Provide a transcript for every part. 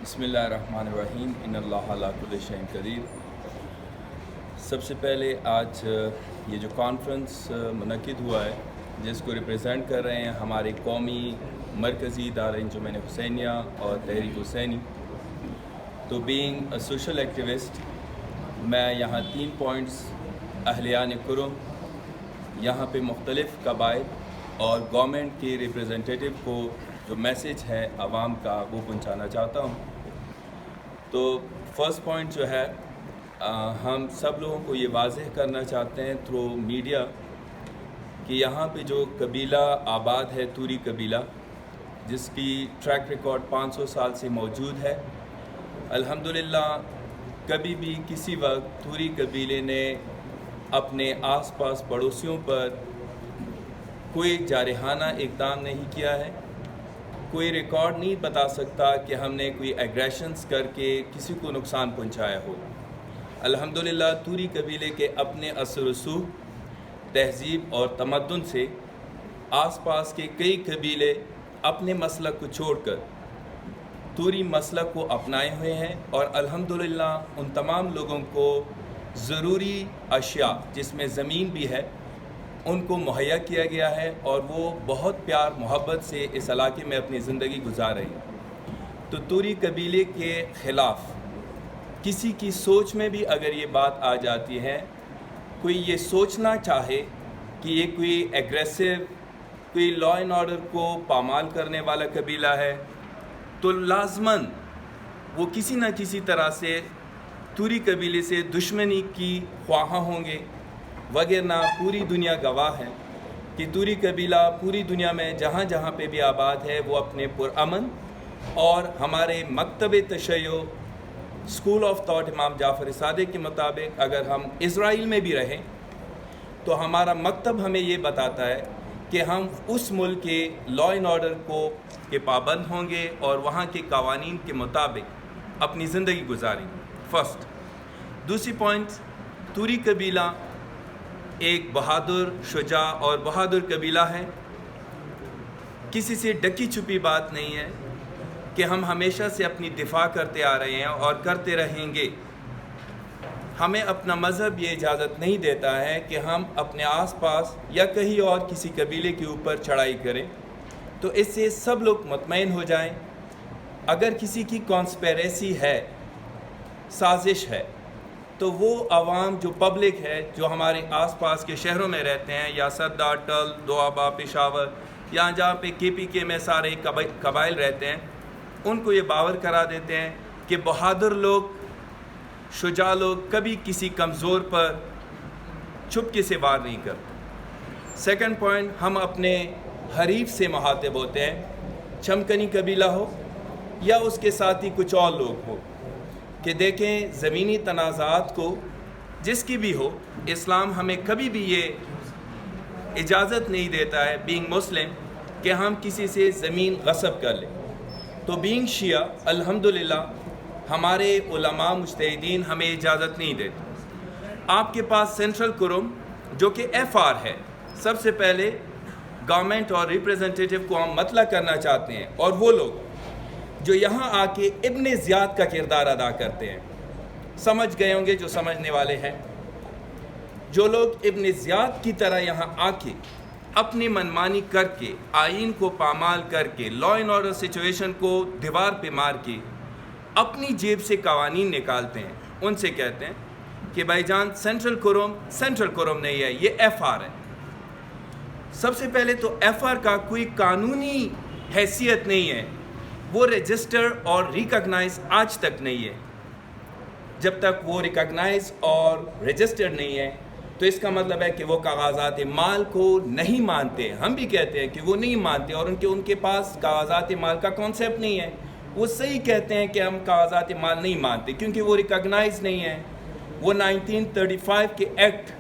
بسم اللہ الرحمن الرحیم ان اللہ علی کل شیء قدیر۔ سب سے پہلے آج یہ جو کانفرنس منعقد ہوا ہے جس کو ریپریزنٹ کر رہے ہیں ہمارے قومی مرکزی ادارہ انجمن حسینیہ اور تحریک حسینی، تو بینگ اے سوشل ایکٹیوسٹ میں یہاں 3 پوائنٹس اہلیان کرم، یہاں پہ مختلف قبائل اور گورنمنٹ کے ریپریزنٹیٹیو کو جو میسیج ہے عوام کا وہ پہنچانا چاہتا ہوں۔ تو فرسٹ پوائنٹ جو ہے ہم سب لوگوں کو یہ واضح کرنا چاہتے ہیں تھرو میڈیا کہ یہاں پہ جو قبیلہ آباد ہے توری قبیلہ، جس کی ٹریک ریکارڈ 500 سال سے موجود ہے، الحمدللہ کبھی بھی کسی وقت توری قبیلے نے اپنے آس پاس پڑوسیوں پر کوئی جارحانہ اقدام نہیں کیا ہے۔ کوئی ریکارڈ نہیں بتا سکتا کہ ہم نے کوئی ایگریشنز کر کے کسی کو نقصان پہنچایا ہو۔ الحمدللہ توری قبیلے کے اپنے اثر و رسوخ، تہذیب اور تمدن سے آس پاس کے کئی قبیلے اپنے مسلک کو چھوڑ کر توری مسلک کو اپنائے ہوئے ہیں، اور الحمدللہ ان تمام لوگوں کو ضروری اشیاء جس میں زمین بھی ہے ان کو مہیا کیا گیا ہے، اور وہ بہت پیار محبت سے اس علاقے میں اپنی زندگی گزار رہے ہیں۔ تو توری قبیلے کے خلاف کسی کی سوچ میں بھی اگر یہ بات آ جاتی ہے، کوئی یہ سوچنا چاہے کہ یہ کوئی ایگریسو، کوئی لا اینڈ آرڈر کو پامال کرنے والا قبیلہ ہے، تو لازماً وہ کسی نہ کسی طرح سے توری قبیلے سے دشمنی کی خواہاں ہوں گے، وگرنہ پوری دنیا گواہ ہے کہ توری قبیلہ پوری دنیا میں جہاں جہاں پہ بھی آباد ہے وہ اپنے پرامن، اور ہمارے مکتب تشیع اسکول آف تھاٹ امام جعفر صادق کے مطابق اگر ہم اسرائیل میں بھی رہیں تو ہمارا مکتب ہمیں یہ بتاتا ہے کہ ہم اس ملک کے لا اینڈ آرڈر کے پابند ہوں گے اور وہاں کے قوانین کے مطابق اپنی زندگی گزاریں گے۔ فرسٹ۔ دوسری پوائنٹ، توری قبیلہ ایک بہادر، شجاع اور بہادر قبیلہ ہے۔ کسی سے ڈکی چھپی بات نہیں ہے کہ ہم ہمیشہ سے اپنی دفاع کرتے آ رہے ہیں اور کرتے رہیں گے۔ ہمیں اپنا مذہب یہ اجازت نہیں دیتا ہے کہ ہم اپنے آس پاس یا کہیں اور کسی قبیلے کے اوپر چڑھائی کریں۔ تو اس سے سب لوگ مطمئن ہو جائیں، اگر کسی کی کانسپیریسی ہے، سازش ہے، تو وہ عوام جو پبلک ہے جو ہمارے آس پاس کے شہروں میں رہتے ہیں، یا سردا، ٹل، دوآبا، پشاور، یا جہاں پہ KPK میں سارے قبائل رہتے ہیں، ان کو یہ باور کرا دیتے ہیں کہ بہادر لوگ، شجاع لوگ کبھی کسی کمزور پر چپکے سے وار نہیں کرتے۔ سیکنڈ پوائنٹ، ہم اپنے حریف سے مخاطب ہوتے ہیں، چمکنی قبیلہ ہو یا اس کے ساتھی کچھ اور لوگ ہو، کہ دیکھیں زمینی تنازعات کو جس کی بھی ہو، اسلام ہمیں کبھی بھی یہ اجازت نہیں دیتا ہے بینگ مسلم کہ ہم کسی سے زمین غصب کر لیں۔ تو بینگ شیعہ الحمدللہ ہمارے علماء مجتہدین ہمیں اجازت نہیں دیتے۔ آپ کے پاس سینٹرل کرم جو کہ FR ہے، سب سے پہلے گورنمنٹ اور ریپریزنٹیٹیو کو ہم مطلع کرنا چاہتے ہیں، اور وہ لوگ جو یہاں آ کے ابن زیاد کا کردار ادا کرتے ہیں، سمجھ گئے ہوں گے جو سمجھنے والے ہیں، جو لوگ ابن زیاد کی طرح یہاں آ کے اپنی منمانی کر کے، آئین کو پامال کر کے، لا اینڈ آرڈر سچویشن کو دیوار پہ مار کے اپنی جیب سے قوانین نکالتے ہیں، ان سے کہتے ہیں کہ بھائی جان سینٹرل کرم نہیں ہے، یہ FR ہے۔ سب سے پہلے تو FR کا کوئی قانونی حیثیت نہیں ہے، وہ رجسٹر اور ریکگنائز آج تک نہیں ہے۔ جب تک وہ ریکگنائز اور رجسٹر نہیں ہے تو اس کا مطلب ہے کہ وہ کاغذات مال کو نہیں مانتے۔ ہم بھی کہتے ہیں کہ وہ نہیں مانتے، اور ان کے پاس کاغذات مال کا کانسیپٹ نہیں ہے۔ وہ صحیح کہتے ہیں کہ ہم کاغذات مال نہیں مانتے کیونکہ وہ ریکگنائز نہیں ہے۔ وہ 1935 کے ایکٹ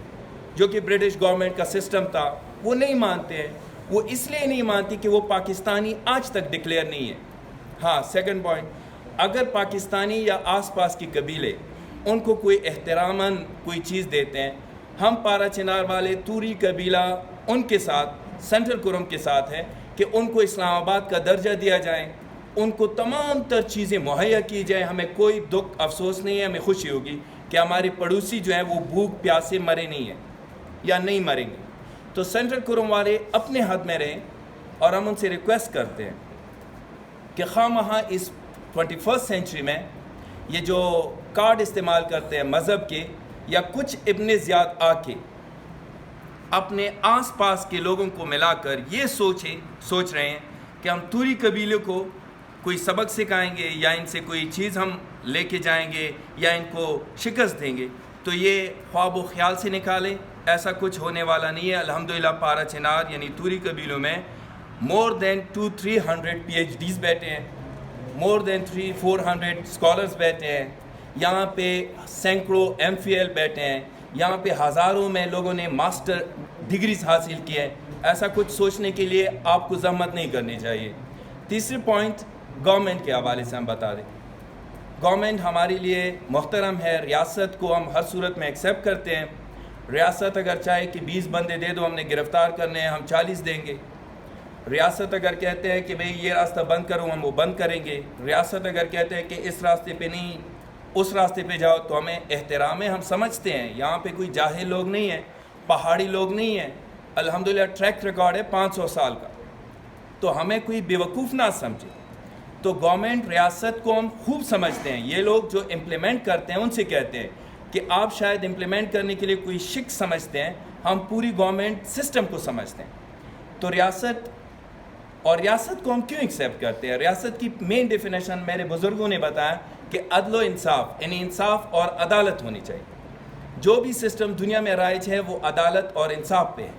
جو کہ برٹش گورنمنٹ کا سسٹم تھا وہ نہیں مانتے ہیں۔ وہ اس لیے نہیں مانتے کہ وہ پاکستانی آج تک ڈکلیئر نہیں ہے۔ ہاں، سیکنڈ پوائنٹ، اگر پاکستانی یا آس پاس کی قبیلے ان کو کوئی احتراماً کوئی چیز دیتے ہیں، ہم پارا چنار والے توری قبیلہ ان کے ساتھ سینٹرل کرم کے ساتھ ہے کہ ان کو اسلام آباد کا درجہ دیا جائے، ان کو تمام تر چیزیں مہیا کی جائیں. ہمیں کوئی دکھ افسوس نہیں ہے, ہمیں خوشی ہوگی کہ ہمارے پڑوسی جو ہیں وہ بھوک پیاس سے مرے نہیں ہیں یا نہیں مریں گے. تو سینٹرل کرم والے اپنے حد میں رہیں, اور ہم ان سے ریکویسٹ کرتے ہیں کہ خواہ مہاں اس 21 سینچری میں یہ جو کارڈ استعمال کرتے ہیں مذہب کے, یا کچھ ابن زیاد آ کے اپنے آس پاس کے لوگوں کو ملا کر یہ سوچ رہے ہیں کہ ہم توری قبیلے کو کوئی سبق سکھائیں گے یا ان سے کوئی چیز ہم لے کے جائیں گے یا ان کو شکست دیں گے, تو یہ خواب و خیال سے نکالیں. ایسا کچھ ہونے والا نہیں ہے. الحمدللہ پارا چنار یعنی توری قبیلوں میں مور دین 200-300 PhDs بیٹھے ہیں, مور دین 300-400 اسکالرس بیٹھے ہیں, یہاں پہ سینکڑوں MPhil بیٹھے ہیں, یہاں پہ ہزاروں میں لوگوں نے ماسٹر ڈگریز حاصل کی ہیں. ایسا کچھ سوچنے کے لیے آپ کو زحمت نہیں کرنی چاہیے. تیسری پوائنٹ گورنمنٹ کے حوالے سے ہم بتا دیں. گورنمنٹ ہمارے لیے محترم ہے, ریاست کو ہم ہر صورت میں ایکسیپٹ کرتے ہیں. ریاست اگر چاہے کہ 20 بندے دے دو, ہم نے گرفتار کرنے ہیں, ہم 40 دیں گے. ریاست اگر کہتے ہیں کہ بھئی یہ راستہ بند کروں, ہم وہ بند کریں گے. ریاست اگر کہتے ہیں کہ اس راستے پہ نہیں اس راستے پہ جاؤ, تو ہمیں احترام ہے, ہم سمجھتے ہیں یہاں پہ کوئی جاہل لوگ نہیں ہیں, پہاڑی لوگ نہیں ہیں. الحمدللہ ٹریک ریکارڈ ہے 500 سال کا, تو ہمیں کوئی بیوقوف نہ سمجھے. تو گورنمنٹ ریاست کو ہم خوب سمجھتے ہیں. یہ لوگ جو امپلیمنٹ کرتے ہیں ان سے کہتے ہیں کہ آپ شاید امپلیمنٹ کرنے کے لیے کوئی شک سمجھتے ہیں, ہم پوری گورنمنٹ سسٹم کو سمجھتے ہیں. تو ریاست کو ہم کیوں ایکسیپٹ کرتے ہیں؟ ریاست کی مین ڈیفینیشن میرے بزرگوں نے بتایا کہ عدل و انصاف, یعنی انصاف اور عدالت ہونی چاہیے. جو بھی سسٹم دنیا میں رائج ہے وہ عدالت اور انصاف پہ ہے.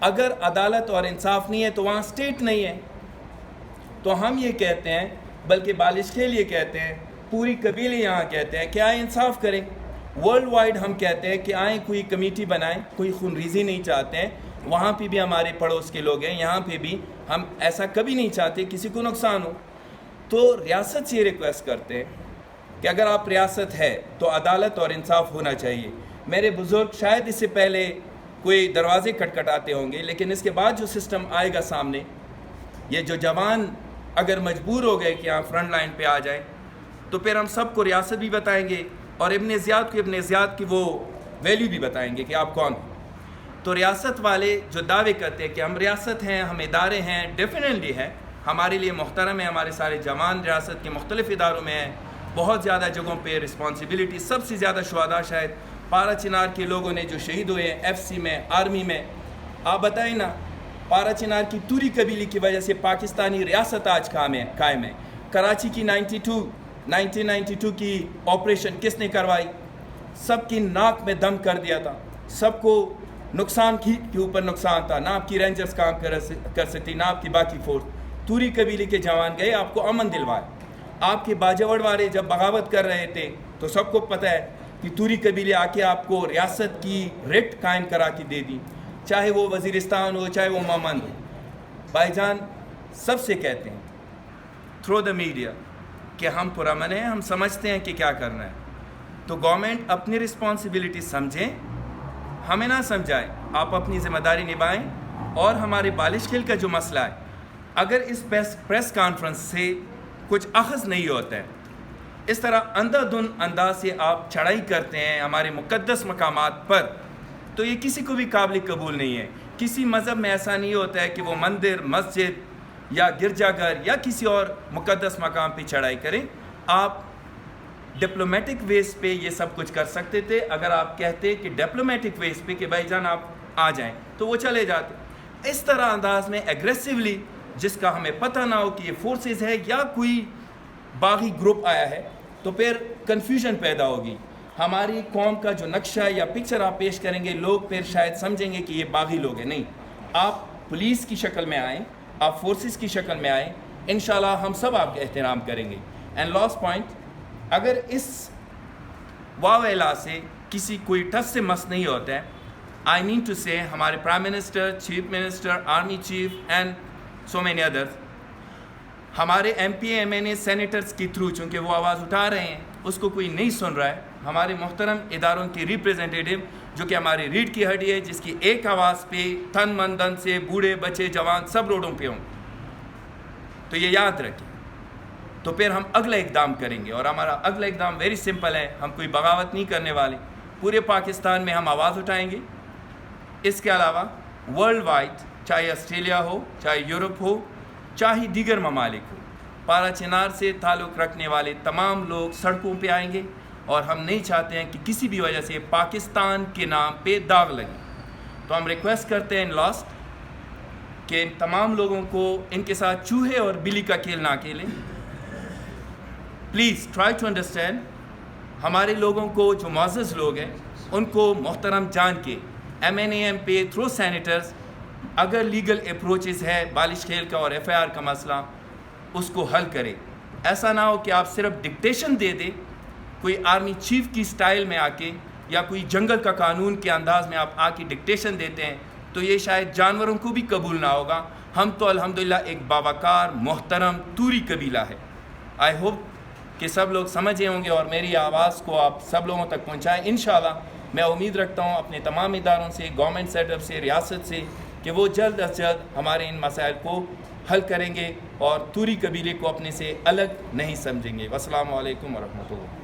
اگر عدالت اور انصاف نہیں ہے تو وہاں اسٹیٹ نہیں ہے. تو ہم یہ کہتے ہیں, بلکہ بالش کے لیے کہتے ہیں, پوری قبیلے یہاں کہتے ہیں کہ آئیں انصاف کریں. ورلڈ وائڈ ہم کہتے ہیں کہ آئیں کوئی کمیٹی بنائیں, کوئی خونریزی نہیں چاہتے ہیں. وہاں پہ بھی ہمارے پڑوس کے لوگ ہیں, یہاں پہ بھی ہم ایسا کبھی نہیں چاہتے کسی کو نقصان ہو. تو ریاست سے یہ ریکویسٹ کرتے ہیں کہ اگر آپ ریاست ہے تو عدالت اور انصاف ہونا چاہیے. میرے بزرگ شاید اس سے پہلے کوئی دروازے کھٹکھٹاتے ہوں گے, لیکن اس کے بعد جو سسٹم آئے گا سامنے, یہ جو جوان اگر مجبور ہو گئے کہ آپ فرنٹ لائن پہ آ جائیں, تو پھر ہم سب کو ریاست بھی بتائیں گے اور ابن زیاد کی وہ ویلیو بھی بتائیں گے کہ آپ کون ہیں. تو ریاست والے جو دعوے کرتے ہیں کہ ہم ریاست ہیں, ہم ادارے ہیں, ڈیفینیٹلی ہے, ہمارے لیے محترم ہے. ہمارے سارے جوان ریاست کے مختلف اداروں میں ہیں, بہت زیادہ جگہوں پہ رسپانسبلٹی. سب سے زیادہ شہداء شاید پارا چنار کے لوگوں نے جو شہید ہوئے ہیں FC میں, آرمی میں. آپ بتائیں نا, پارا چنار کی توری قبیلے کی وجہ سے پاکستانی ریاست آج قائم ہے. کراچی کی 1992 کی آپریشن کس نے کروائی؟ سب کی ناک میں دم کر دیا تھا. سب کو نقصان کے اوپر نقصان تھا. نہ آپ کی رینجرز کام کر سکتی, نہ آپ کی باقی فورس. توری قبیلے کے جوان گئے, آپ کو امن دلوائے. آپ کے باجوڑ والے جب بغاوت کر رہے تھے تو سب کو پتہ ہے کہ توری قبیلے آ کے آپ کو ریاست کی ریٹ قائم کرا کے دے دی, چاہے وہ وزیرستان ہو, چاہے وہ مامند ہو. بھائی جان سب سے کہتے ہیں تھرو دا میڈیا کہ ہم پرامن ہیں, ہم سمجھتے ہیں کہ کیا کرنا ہے. تو گورنمنٹ اپنی رسپانسبلٹی سمجھیں, ہمیں نہ سمجھائیں. آپ اپنی ذمہ داری نبھائیں. اور ہمارے بالش کھیل کا جو مسئلہ ہے, اگر اس پریس کانفرنس سے کچھ اخذ نہیں ہوتا ہے, اس طرح اندھا دھند انداز سے آپ چڑھائی کرتے ہیں ہمارے مقدس مقامات پر, تو یہ کسی کو بھی قابل قبول نہیں ہے. کسی مذہب میں ایسا نہیں ہوتا ہے کہ وہ مندر, مسجد یا گرجا گھر یا کسی اور مقدس مقام پہ چڑھائی کریں. آپ ڈپلومیٹک ویز پہ یہ سب کچھ کر سکتے تھے. اگر آپ کہتے کہ ڈپلومیٹک ویز پہ کہ بھائی جان آپ آ جائیں, تو وہ چلے جاتے. اس طرح انداز میں ایگریسیولی, جس کا ہمیں پتہ نہ ہو کہ یہ فورسز ہے یا کوئی باغی گروپ آیا ہے, تو پھر کنفیوژن پیدا ہوگی. ہماری قوم کا جو نقشہ یا پکچر آپ پیش کریں گے, لوگ پھر شاید سمجھیں گے کہ یہ باغی لوگ ہیں. نہیں, آپ پولیس کی شکل میں آئیں, آپ فورسز کی شکل میں آئیں, انشاءاللہ ہم سب آپ کا احترام کریں گے. اینڈ لاسٹ پوائنٹ, اگر اس واویلا سے کسی کوئی ٹس سے مس نہیں ہوتا ہے, آئی مین ٹو سے ہمارے prime minister, chief minister, army chief and so many others, ہمارے MP MNA سینیٹرز کے تھرو, چونکہ وہ آواز اٹھا رہے ہیں, اس کو کوئی نہیں سن رہا ہے. ہمارے محترم اداروں کے ریپریزنٹیٹیو جو کہ ہماری ریڑھ کی ہڈی ہے, جس کی ایک آواز پہ تن من دن سے بوڑھے بچے جوان سب روڈوں پہ ہوں. تو یہ یاد رکھیں تو پھر ہم اگلا اقدام کریں گے، اور ہمارا اگلا اقدام ویری سمپل ہے، ہم کوئی بغاوت نہیں کرنے والے، پورے پاکستان میں ہم آواز اٹھائیں گے۔ اس کے علاوہ ورلڈ وائڈ، چاہے آسٹریلیا ہو، چاہے یورپ ہو، چاہے دیگر ممالک ہو، پارا چنار سے تعلق رکھنے والے تمام لوگ سڑکوں پہ آئیں گے، اور ہم نہیں چاہتے ہیں کہ کسی بھی وجہ سے پاکستان کے نام پہ داغ لگے۔ تو ہم ریکویسٹ کرتے ہیں لاسٹ کہ ان تمام لوگوں کو ان کے ساتھ چوہے اور بلی کا کھیل نہ کھیلیں۔ پلیز ٹرائی ٹو انڈرسٹینڈ، ہمارے لوگوں کو جو معزز لوگ ہیں ان کو محترم جان کے MNAM پہ تھرو سینیٹرز اگر لیگل اپروچز ہے بالش کھیل کا اور FIR کا مسئلہ، اس کو حل کرے۔ ایسا نہ ہو کہ آپ صرف ڈکٹیشن دے دیں کوئی آرمی چیف کی سٹائل میں آ کے، یا کوئی جنگل کا قانون کے انداز میں آپ آ کے ڈکٹیشن دیتے ہیں، تو یہ شاید جانوروں کو بھی قبول نہ ہوگا۔ ہم تو الحمدللہ ایک باوقار محترم توری قبیلہ ہے۔ آئی ہوپ کہ سب لوگ سمجھے ہوں گے اور میری آواز کو آپ سب لوگوں تک پہنچائیں۔ انشاءاللہ میں امید رکھتا ہوں اپنے تمام اداروں سے، گورنمنٹ سیٹ اپ سے، ریاست سے، کہ وہ جلد از جلد ہمارے ان مسائل کو حل کریں گے اور توری قبیلے کو اپنے سے الگ نہیں سمجھیں گے۔ والسلام علیکم ورحمۃ اللہ۔